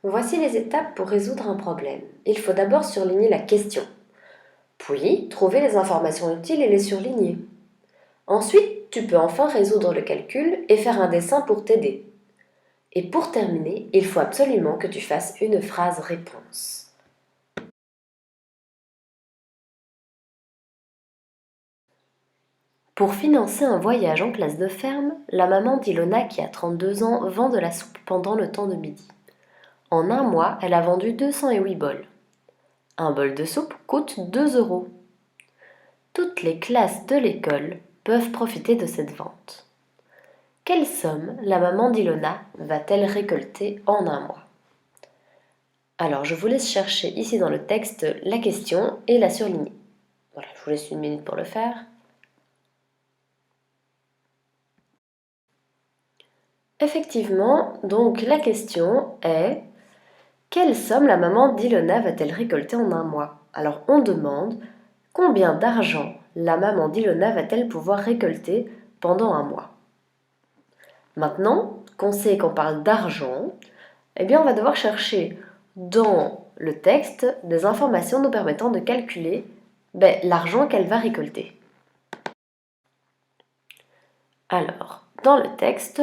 Voici les étapes pour résoudre un problème. Il faut d'abord surligner la question, puis trouver les informations utiles et les surligner. Ensuite, tu peux enfin résoudre le calcul et faire un dessin pour t'aider. Et pour terminer, il faut absolument que tu fasses une phrase réponse. Pour financer un voyage en classe de ferme, la maman d'Ilona qui a 32 ans vend de la soupe pendant le temps de midi. En un mois, elle a vendu 208 bols. Un bol de soupe coûte 2 euros. Toutes les classes de l'école peuvent profiter de cette vente. Quelle somme la maman d'Ilona va-t-elle récolter en un mois? Alors, je vous laisse chercher ici dans le texte la question et la surligner. Voilà, je vous laisse une minute pour le faire. Effectivement, donc la question est: quelle somme la maman d'Ilona va-t-elle récolter en un mois? Alors, on demande combien d'argent la maman d'Ilona va-t-elle pouvoir récolter pendant un mois? Maintenant qu'on sait qu'on parle d'argent, eh bien on va devoir chercher dans le texte des informations nous permettant de calculer l'argent qu'elle va récolter. Alors, dans le texte,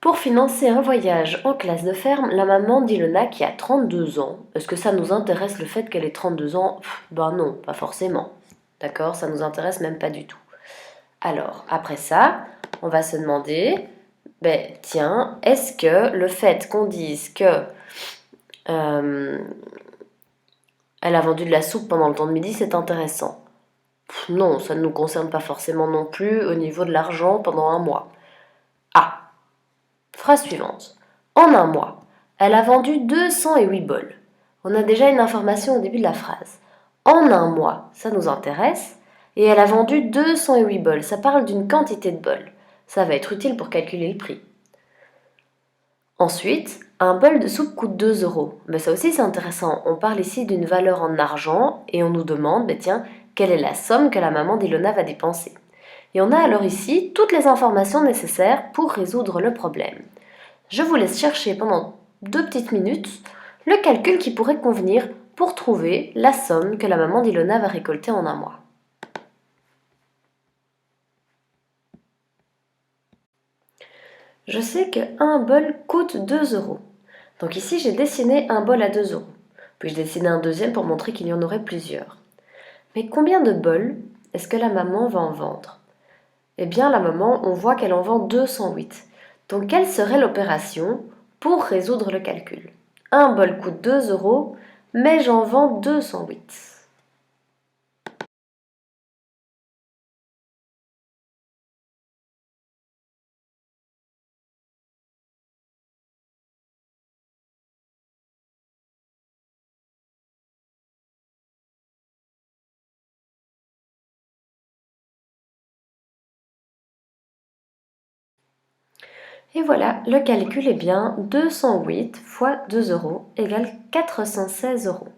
pour financer un voyage en classe de ferme, la maman d'Ilona qui a 32 ans, est-ce que ça nous intéresse le fait qu'elle ait 32 ans? Ben non, pas forcément. D'accord, ça nous intéresse même pas du tout. Alors, après ça, on va se demander, tiens, est-ce que le fait qu'on dise que elle a vendu de la soupe pendant le temps de midi, c'est intéressant? Non, ça ne nous concerne pas forcément non plus au niveau de l'argent pendant un mois. Ah, phrase suivante. En un mois, elle a vendu 208 bols. On a déjà une information au début de la phrase. En un mois, ça nous intéresse. Et elle a vendu 208 bols. Ça parle d'une quantité de bols. Ça va être utile pour calculer le prix. Ensuite, un bol de soupe coûte 2 euros. Mais ça aussi c'est intéressant. On parle ici d'une valeur en argent et on nous demande, tiens, quelle est la somme que la maman d'Ilona va dépenser. Et on a alors ici toutes les informations nécessaires pour résoudre le problème. Je vous laisse chercher pendant 2 petites minutes le calcul qui pourrait convenir pour trouver la somme que la maman d'Ilona va récolter en un mois. Je sais qu'un bol coûte 2 euros. Donc ici, j'ai dessiné un bol à 2 euros. Puis je dessiné un deuxième pour montrer qu'il y en aurait plusieurs. Mais combien de bols est-ce que la maman va en vendre? Eh bien, la maman, on voit qu'elle en vend 208. Donc, quelle serait l'opération pour résoudre le calcul? Un bol coûte 2 euros, mais j'en vends 208. Et voilà, le calcul est bien 208 fois 2 euros égale 416 euros.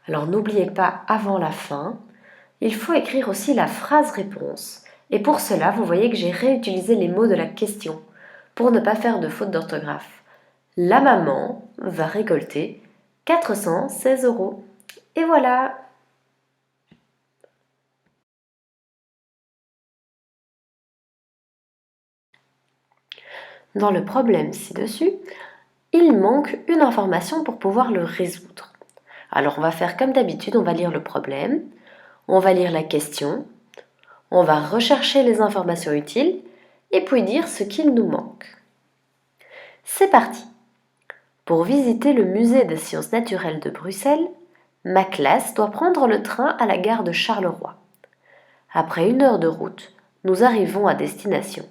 Alors n'oubliez pas, avant la fin, il faut écrire aussi la phrase réponse. Et pour cela, vous voyez que j'ai réutilisé les mots de la question pour ne pas faire de faute d'orthographe. La maman va récolter 416 euros. Et voilà! Dans le problème ci-dessus, il manque une information pour pouvoir le résoudre. Alors on va faire comme d'habitude, on va lire le problème, on va lire la question, on va rechercher les informations utiles et puis dire ce qu'il nous manque. C'est parti! Pour visiter le musée des sciences naturelles de Bruxelles, ma classe doit prendre le train à la gare de Charleroi. Après 1 heure de route, nous arrivons à destination.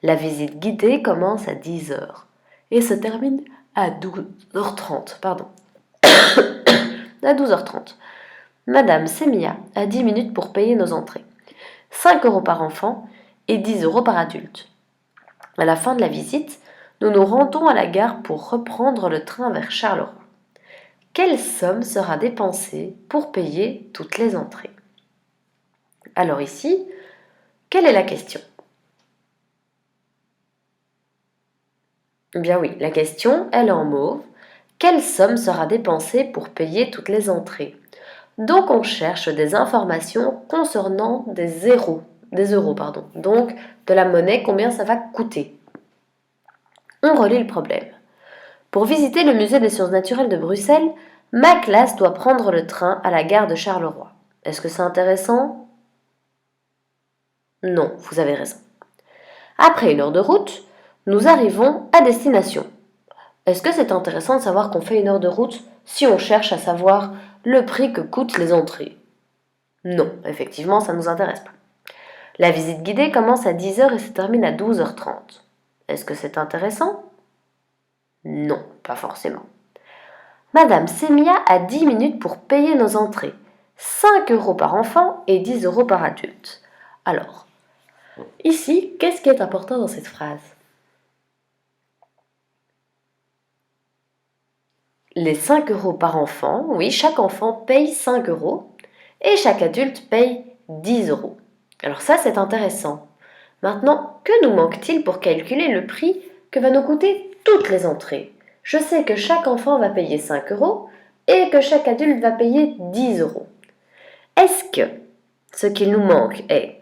La visite guidée commence à 10 heures et se termine à 12h30. Pardon. À 12h30. Madame Semia a 10 minutes pour payer nos entrées. 5 euros par enfant et 10 euros par adulte. À la fin de la visite, nous nous rendons à la gare pour reprendre le train vers Charleroi. Quelle somme sera dépensée pour payer toutes les entrées? Alors ici, quelle est la question? Eh bien oui, la question, elle est en mauve. Quelle somme sera dépensée pour payer toutes les entrées? Donc on cherche des informations concernant des euros, pardon. Donc de la monnaie, combien ça va coûter. On relit le problème. Pour visiter le musée des sciences naturelles de Bruxelles, ma classe doit prendre le train à la gare de Charleroi. Est-ce que c'est intéressant? Non, vous avez raison. Après 1 heure de route, nous arrivons à destination. Est-ce que c'est intéressant de savoir qu'on fait 1 heure de route si on cherche à savoir le prix que coûtent les entrées? Non, effectivement, ça ne nous intéresse pas. La visite guidée commence à 10 heures et se termine à 12h30. Est-ce que c'est intéressant? Non, pas forcément. Madame Semia a 10 minutes pour payer nos entrées. 5 euros par enfant et 10 euros par adulte. Alors, ici, qu'est-ce qui est important dans cette phrase? Les 5 euros par enfant, oui, chaque enfant paye 5 euros et chaque adulte paye 10 euros. Alors ça, c'est intéressant. Maintenant, que nous manque-t-il pour calculer le prix que va nous coûter toutes les entrées? Je sais que chaque enfant va payer 5 euros et que chaque adulte va payer 10 euros. Est-ce que ce qu'il nous manque est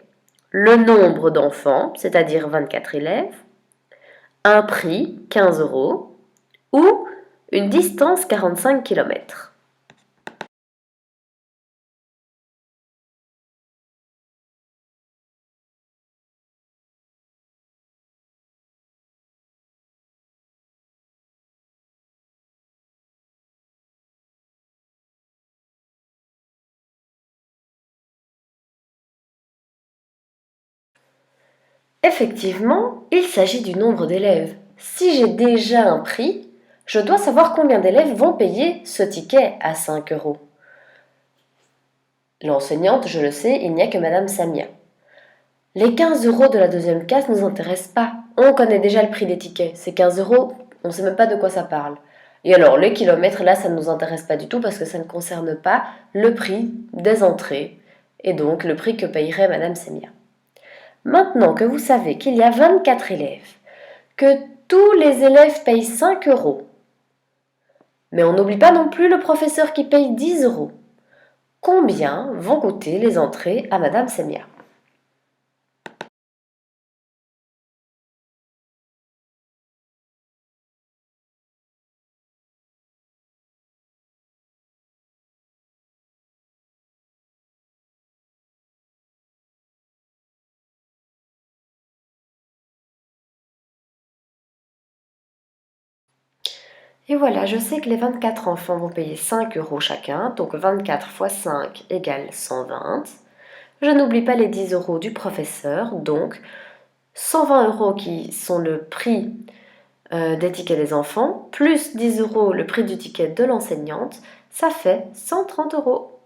le nombre d'enfants, c'est-à-dire 24 élèves, un prix, 15 euros, ou une distance, 45 km? Effectivement, il s'agit du nombre d'élèves. Si j'ai déjà un prix, je dois savoir combien d'élèves vont payer ce ticket à 5 euros. L'enseignante, je le sais, il n'y a que Madame Samia. Les 15 euros de la deuxième case ne nous intéressent pas. On connaît déjà le prix des tickets. Ces 15 euros, on ne sait même pas de quoi ça parle. Et alors, les kilomètres, là, ça ne nous intéresse pas du tout parce que ça ne concerne pas le prix des entrées et donc le prix que payerait Madame Samia. Maintenant que vous savez qu'il y a 24 élèves, que tous les élèves payent 5 euros, mais on n'oublie pas non plus le professeur qui paye 10 euros, combien vont coûter les entrées à Madame Semia? Et voilà, je sais que les 24 enfants vont payer 5 euros chacun, donc 24 fois 5 égale 120. Je n'oublie pas les 10 euros du professeur, donc 120 euros qui sont le prix des tickets des enfants, plus 10 euros le prix du ticket de l'enseignante, ça fait 130 euros.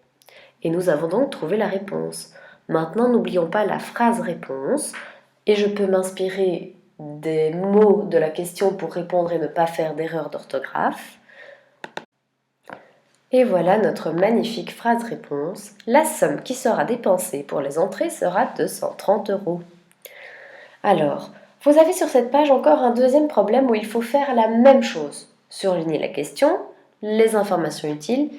Et nous avons donc trouvé la réponse. Maintenant, n'oublions pas la phrase réponse, et je peux m'inspirer des mots de la question pour répondre et ne pas faire d'erreur d'orthographe. Et voilà notre magnifique phrase-réponse. La somme qui sera dépensée pour les entrées sera de 130 euros. Alors, vous avez sur cette page encore un deuxième problème où il faut faire la même chose. Surligner la question, les informations utiles,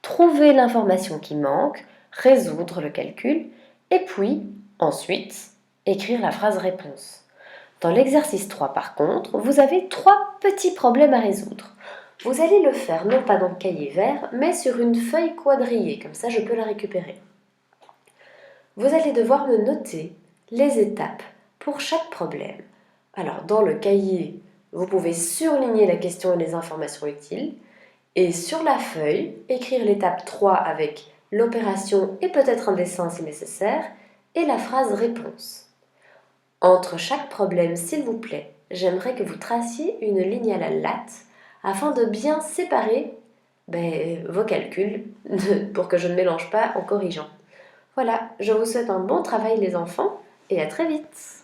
trouver l'information qui manque, résoudre le calcul, et puis, ensuite, écrire la phrase-réponse. Dans l'exercice 3, par contre, vous avez 3 petits problèmes à résoudre. Vous allez le faire non pas dans le cahier vert, mais sur une feuille quadrillée, comme ça je peux la récupérer. Vous allez devoir me noter les étapes pour chaque problème. Alors, dans le cahier, vous pouvez surligner la question et les informations utiles, et sur la feuille, écrire l'étape 3 avec l'opération et peut-être un dessin si nécessaire, et la phrase réponse. Entre chaque problème, s'il vous plaît, j'aimerais que vous traciez une ligne à la latte afin de bien séparer vos calculs pour que je ne mélange pas en corrigeant. Voilà, je vous souhaite un bon travail les enfants et à très vite.